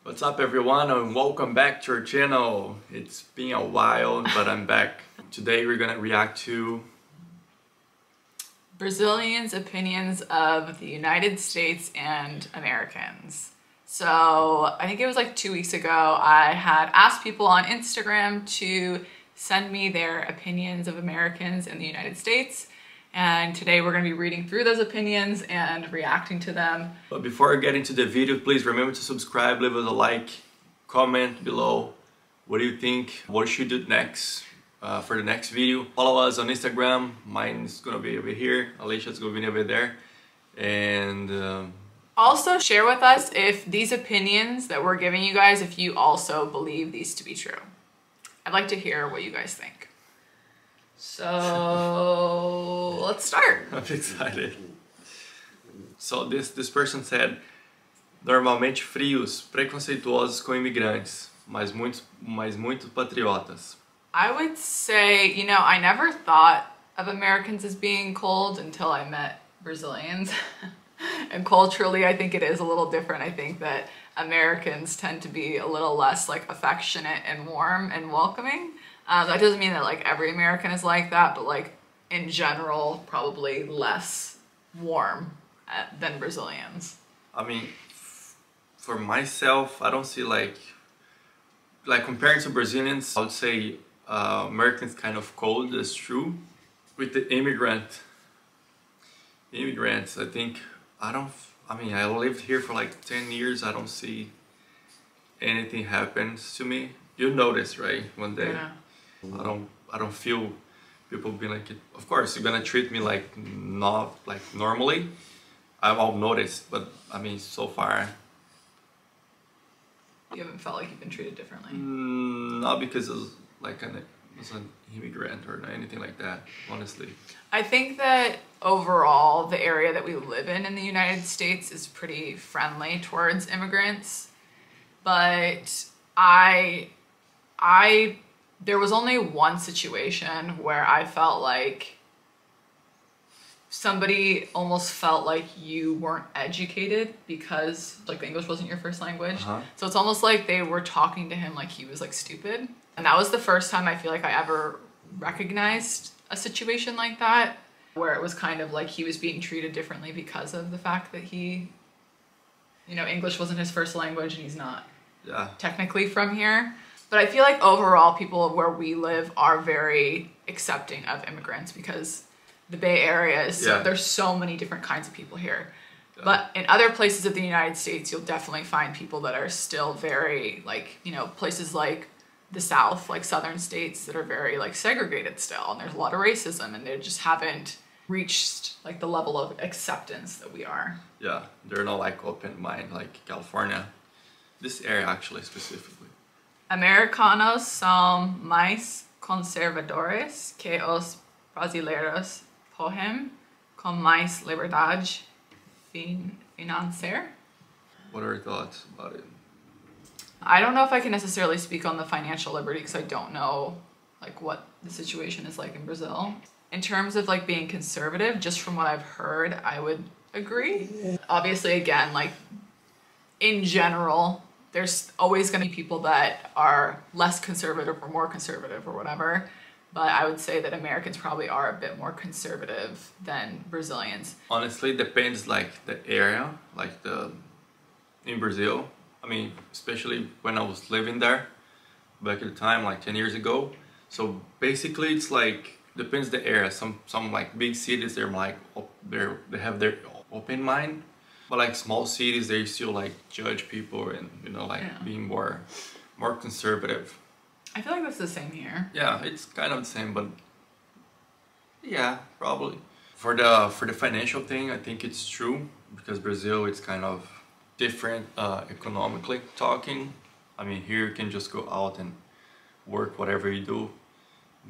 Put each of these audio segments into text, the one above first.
What's up everyone and welcome back to our channel. It's been a while but I'm back. Today we're gonna react to Brazilians' opinions of the United States and Americans. So I think it was like 2 weeks ago I had asked people on Instagram to send me their opinions of Americans in the United States. And today we're going to be reading through those opinions and reacting to them. But before I get into the video, please remember to subscribe, leave us a like, comment below. What do you think? What should we do next for the next video? Follow us on Instagram. Mine's gonna be over here. Alicia's gonna be over there. And also share with us if these opinions that we're giving you guys, if you also believe these to be true. I'd like to hear what you guys think. So let's start. I'm excited. So this person said, normalmente frios, preconceituosos com imigrantes, mas muito patriotas. I would say, you know, I never thought of Americans as being cold until I met Brazilians. And culturally, I think it is a little different. I think that Americans tend to be a little less like affectionate and warm and welcoming. That doesn't mean that like every American is like that, but like in general, probably less warm than Brazilians. I mean, for myself, I don't see like comparing to Brazilians, I would say Americans kind of cold, that's true. With the immigrants, I think, I lived here for like 10 years, I don't see anything happens to me. You notice, right? One day. Yeah. I don't feel people being like, of course you're gonna treat me like not like normally. I've noticed, but I mean so far You haven't felt like you've been treated differently? Not because of like an immigrant or anything like that, honestly. I think that overall the area that we live in the United States is pretty friendly towards immigrants, but there was only one situation where I felt like somebody almost felt like you weren't educated because like the English wasn't your first language. So it's almost like they were talking to him like he was like stupid. And that was the first time I feel like I ever recognized a situation like that, where it was kind of like he was being treated differently because of the fact that he, you know, English wasn't his first language and he's not technically from here. But I feel like overall people where we live are very accepting of immigrants because the Bay Area is there's so many different kinds of people here. But in other places of the United States, you'll definitely find people that are still very like, you know, places like the South, like southern states that are very like segregated still, and there's a lot of racism, and they just haven't reached like the level of acceptance that we are. Yeah, they're not like open mind like California. This area actually specifically. Americanos são mais conservadores que os brasileiros, porém com mais liberdade financeira. What are your thoughts about it? I don't know if I can necessarily speak on the financial liberty because I don't know like what the situation is like in Brazil. In terms of like being conservative, just from what I've heard, I would agree. Obviously, again, like in general, there's always going to be people that are less conservative or more conservative or whatever. But I would say that Americans probably are a bit more conservative than Brazilians. Honestly, it depends like the area, like in Brazil. I mean, especially when I was living there back at the time, like 10 years ago. So basically it's like, depends the area. Some like big cities, they're like, they have their open mind. But like small cities, they still like judge people and, you know, like being more conservative. I feel like that's the same here. Yeah, it's kind of the same, but yeah, probably. For the financial thing, I think it's true because Brazil, it's kind of different economically talking. I mean, here you can just go out and work whatever you do.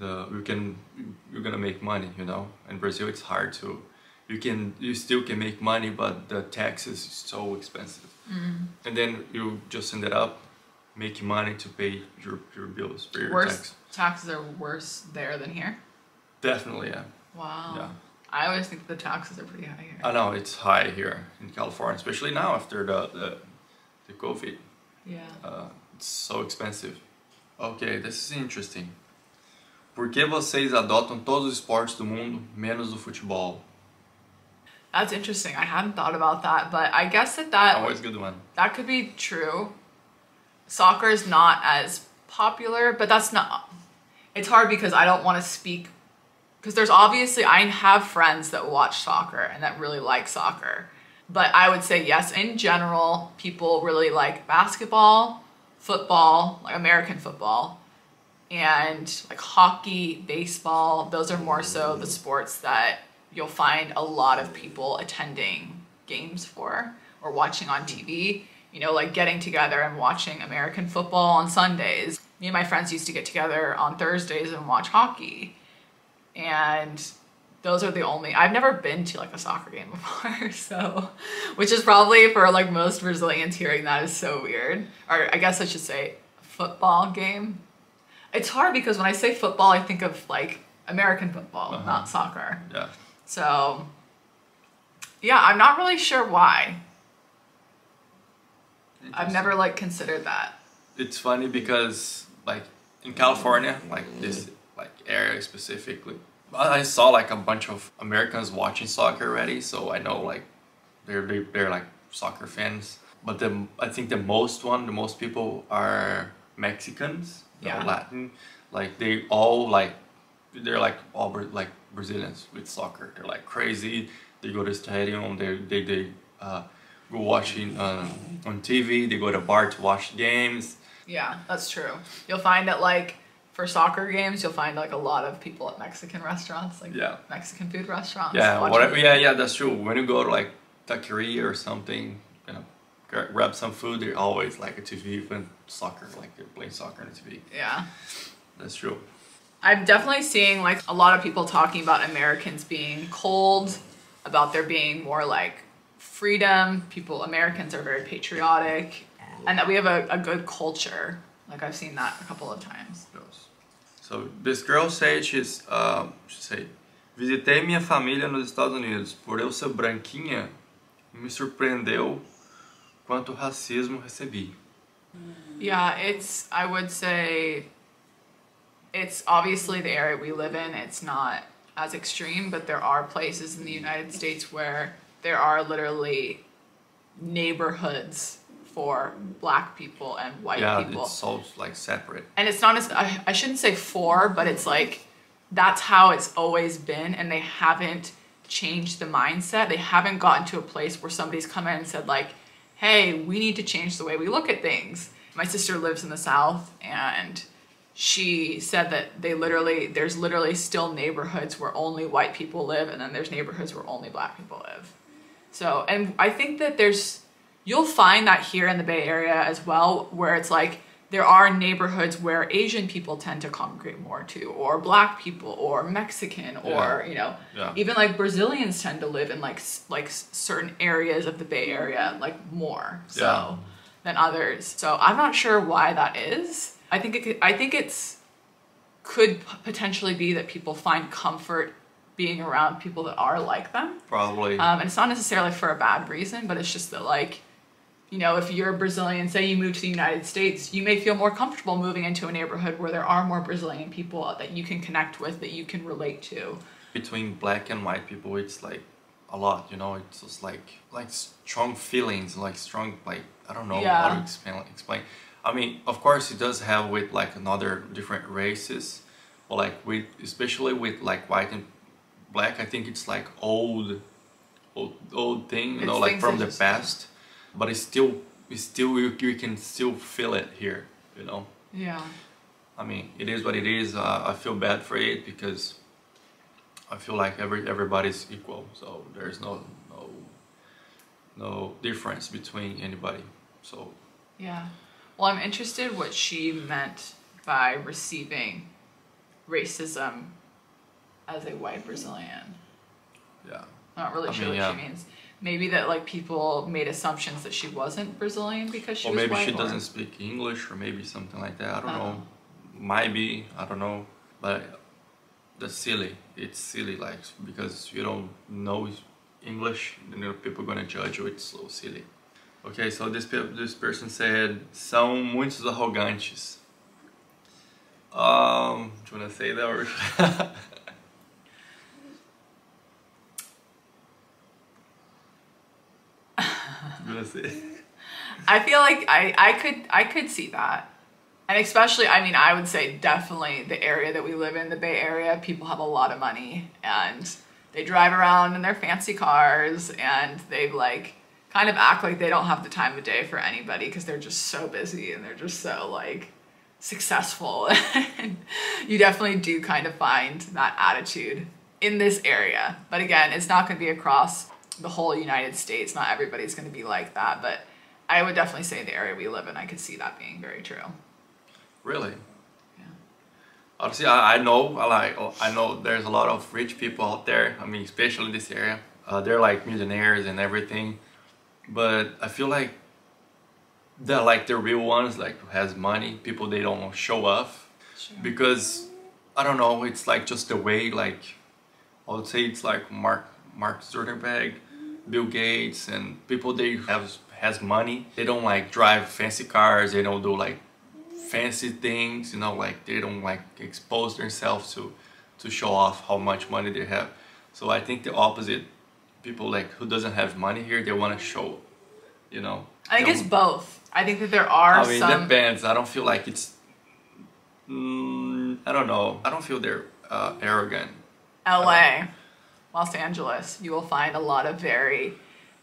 You're gonna make money, you know. In Brazil, it's hard to. You still can make money, but the taxes is so expensive. And then you just ended up making money to pay your bills, pay your tax. Taxes are worse there than here? Definitely, yeah. Wow. Yeah. I always think the taxes are pretty high here. I know it's high here in California, especially now after the COVID. Yeah. It's so expensive. Okay, this is interesting. Por que vocês adotam todos os esportes do mundo, menos o futebol? That's interesting. I hadn't thought about that, but I guess that Always good one. That could be true. Soccer is not as popular, but that's not... It's hard because I don't want to speak... Because there's obviously... I have friends that watch soccer and that really like soccer. But I would say yes, in general, people really like basketball, football, like American football, and like hockey, baseball. Those are more so the sports that you'll find a lot of people attending games for or watching on TV. You know, like getting together and watching American football on Sundays. Me and my friends used to get together on Thursdays and watch hockey. And those are the only... I've never been to like a soccer game before, so... Which is probably for like most Brazilians hearing that is so weird. Or I guess I should say football game. It's hard because when I say football, I think of like American football, not soccer. Yeah. So, yeah, I'm not really sure why. I've never like considered that. It's funny because like in California, like this like area specifically, I saw like a bunch of Americans watching soccer already, so I know like they're like soccer fans. But I think the most people are Mexicans, Latin. Like they're all Brazilians with soccer. They're like crazy. They go to the stadium. They go watching on TV. They go to a bar to watch games. Yeah, that's true. You'll find that like for soccer games, you'll find like a lot of people at Mexican restaurants, like Mexican food restaurants. Yeah, whatever. Yeah, that's true. When you go to like taqueria or something, you know, grab some food. They're always like a TV playing soccer, like they're playing soccer on the TV. Yeah, that's true. I'm definitely seeing like a lot of people talking about Americans being cold, about there being more like freedom. Americans are very patriotic, and that we have a good culture. Like I've seen that a couple of times. So this girl said she said, visitei minha família nos Estados Unidos. Por eu ser branquinha, me surpreendeu quanto racismo recebi. Yeah, I would say it's obviously the area we live in. It's not as extreme, but there are places in the United States where there are literally neighborhoods for black people and white people. Yeah, it's so like separate. And it's not as, I shouldn't say for, but it's like, that's how it's always been, and they haven't changed the mindset. They haven't gotten to a place where somebody's come in and said like, hey, we need to change the way we look at things. My sister lives in the South, and she said that there's literally still neighborhoods where only white people live, and then there's neighborhoods where only black people live. So, and I think that you'll find that here in the Bay Area as well, where it's like there are neighborhoods where Asian people tend to congregate more too, or black people, or Mexican, or you know, even like Brazilians tend to live in like certain areas of the Bay Area like more so than others. So I'm not sure why that is. I think it's could potentially be that people find comfort being around people that are like them. Probably. And it's not necessarily for a bad reason, but it's just that like, you know, if you're Brazilian, say you move to the United States, you may feel more comfortable moving into a neighborhood where there are more Brazilian people that you can connect with, that you can relate to. Between black and white people, it's like a lot, you know, it's just like strong feelings, like strong, like, I don't know how to explain. I mean, of course it does have with like another different races, but like especially with like white and black, I think it's like old thing, you know, like from the past. But it's still you can still feel it here, you know. Yeah. I mean, it is what it is. I feel bad for it because I feel like everybody's equal, so there's no difference between anybody. So. Yeah. Well, I'm interested what she meant by receiving racism as a white Brazilian. Yeah. I'm not really sure what she means. Maybe that like people made assumptions that she wasn't Brazilian because she was white. Or maybe she doesn't speak English, or maybe something like that. I don't know. Might be. I don't know. But that's silly. It's silly, like, because you don't know English, you know, people are gonna judge you. It's so silly. Okay, so this person said, são muitos arrogantes. Do you want to say that or? You want to say? I feel like I could see that. And especially, I mean, I would say definitely the area that we live in, the Bay Area, people have a lot of money and they drive around in their fancy cars and they like kind of act like they don't have the time of day for anybody because they're just so busy and they're just so like successful. And you definitely do kind of find that attitude in this area. But again, it's not going to be across the whole United States. Not everybody's going to be like that, but I would definitely say the area we live in, I could see that being very true. Really? Yeah. Honestly, I know there's a lot of rich people out there. I mean, especially in this area. They're like millionaires and everything. But I feel like they're like the real ones, like who has money, people they don't show off. Sure. Because, I don't know, it's like just the way, like, I would say it's like Mark Zuckerberg, Bill Gates, and people they has money. They don't like drive fancy cars, they don't do like fancy things, you know, like they don't like expose themselves to show off how much money they have. So I think the opposite, people like who doesn't have money here, they want to show, you know. I think it's both. I think that there are I mean, some... it depends. I don't feel like it's, I don't know. I don't feel they're arrogant. LA, Los Angeles, you will find a lot of very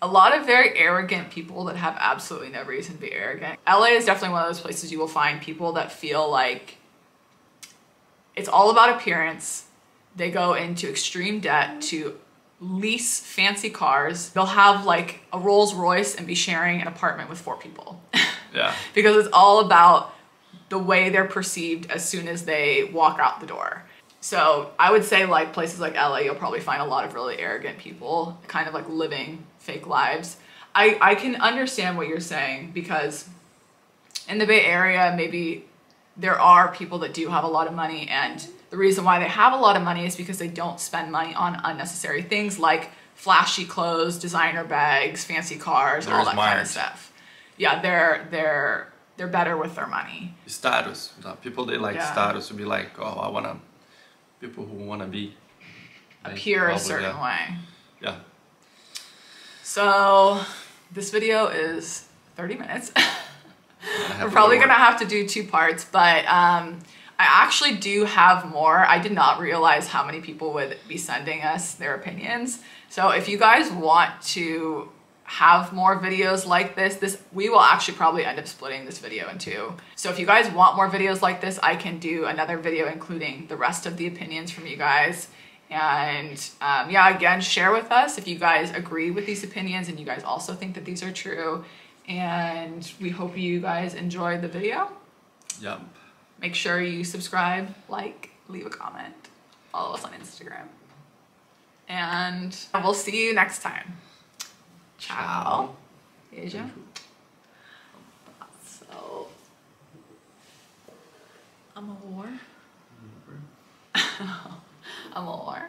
arrogant people that have absolutely no reason to be arrogant. LA is definitely one of those places you will find people that feel like it's all about appearance. They go into extreme debt to lease fancy cars. They'll have like a Rolls Royce and be sharing an apartment with 4 people. Yeah. Because it's all about the way they're perceived as soon as they walk out the door. So I would say like places like LA, you'll probably find a lot of really arrogant people kind of like living fake lives. I can understand what you're saying because in the Bay Area, maybe there are people that do have a lot of money, and the reason why they have a lot of money is because they don't spend money on unnecessary things like flashy clothes, designer bags, fancy cars, all that kind of stuff. Yeah, they're better with their money. Status. People they like status to be like, oh, people who wanna be appear a certain way. Yeah. So this video is 30 minutes. We're probably gonna have to do 2 parts, but I actually do have more. I did not realize how many people would be sending us their opinions. So if you guys want to have more videos like this, we will actually probably end up splitting this video in 2. So if you guys want more videos like this, I can do another video including the rest of the opinions from you guys. And yeah, again, share with us if you guys agree with these opinions and you guys also think that these are true. And we hope you guys enjoyed the video. Yep. Make sure you subscribe, like, leave a comment, follow us on Instagram. And we'll see you next time. Ciao. Asia. So, I'm a whore. I'm a whore.